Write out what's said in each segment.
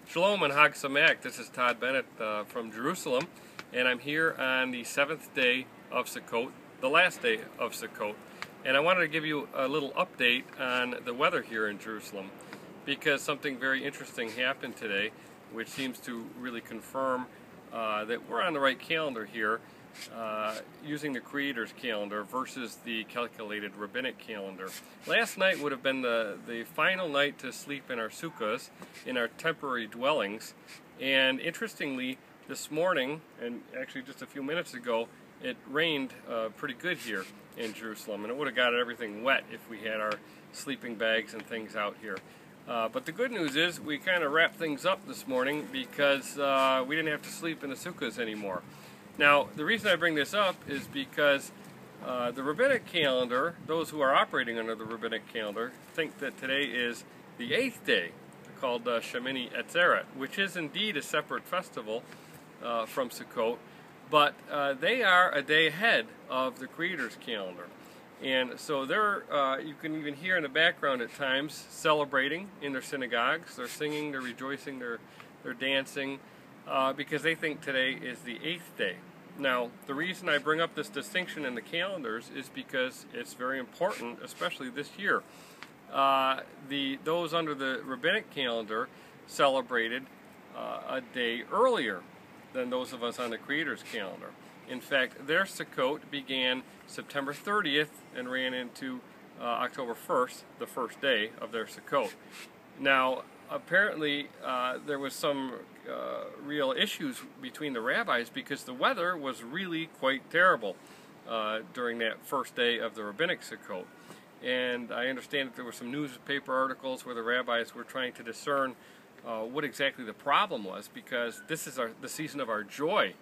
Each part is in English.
Shalom and Hag Sameach. This is Todd Bennett from Jerusalem, and I'm here on the 7th day of Succot, the last day of Succot. And I wanted to give you a little update on the weather here in Jerusalem, because something very interesting happened today, which seems to really confirm that we're on the right calendar here, using the Creator's calendar versus the calculated rabbinic calendar. Last night would have been the final night to sleep in our sukkahs, in our temporary dwellings, and interestingly, this morning, and actually just a few minutes ago, it rained pretty good here in Jerusalem, and it would have got everything wet if we had our sleeping bags and things out here. But the good news is we kind of wrapped things up this morning because we didn't have to sleep in the sukkahs anymore. Now, the reason I bring this up is because the rabbinic calendar, those who are operating under the rabbinic calendar, think that today is the 8th day, called Shemini Atzeret, which is indeed a separate festival from Sukkot, but they are a day ahead of the Creator's calendar. And so they're, you can even hear in the background at times, celebrating in their synagogues. They're singing, they're rejoicing, they're dancing, because they think today is the 8th day. Now, the reason I bring up this distinction in the calendars is because it's very important, especially this year. Those under the rabbinic calendar celebrated a day earlier than those of us on the Creator's calendar. In fact, their Sukkot began September 30th and ran into October 1st, the first day of their Sukkot. Now, apparently there was some real issues between the rabbis because the weather was really quite terrible during that first day of the rabbinic Sukkot. And I understand that there were some newspaper articles where the rabbis were trying to discern what exactly the problem was, because this is the season of our joy.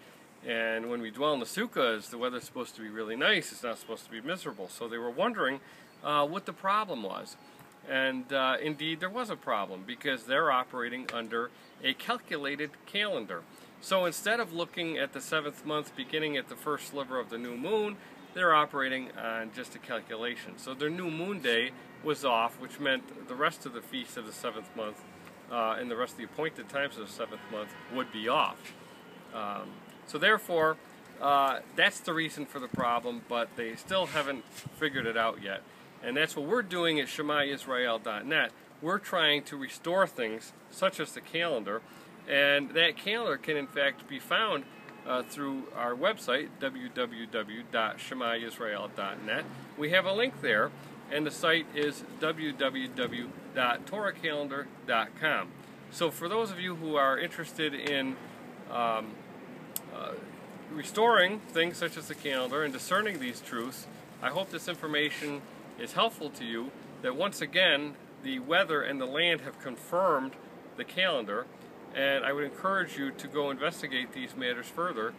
And when we dwell in the sukkahs, the weather's supposed to be really nice. It's not supposed to be miserable. So they were wondering what the problem was. And indeed, there was a problem, because they're operating under a calculated calendar. So instead of looking at the 7th month beginning at the first sliver of the new moon, they're operating on just a calculation. So their new moon day was off, which meant the rest of the feast of the 7th month and the rest of the appointed times of the 7th month would be off. So therefore, that's the reason for the problem, but they still haven't figured it out yet. And that's what we're doing at ShemaYisrael.net. We're trying to restore things, such as the calendar, and that calendar can in fact be found through our website, www.ShemaYisrael.net. We have a link there, and the site is www.torahcalendar.com. So for those of you who are interested in restoring things such as the calendar and discerning these truths, I hope this information is helpful to you, that once again the weather and the land have confirmed the calendar, and I would encourage you to go investigate these matters further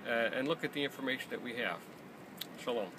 and look at the information that we have. Shalom.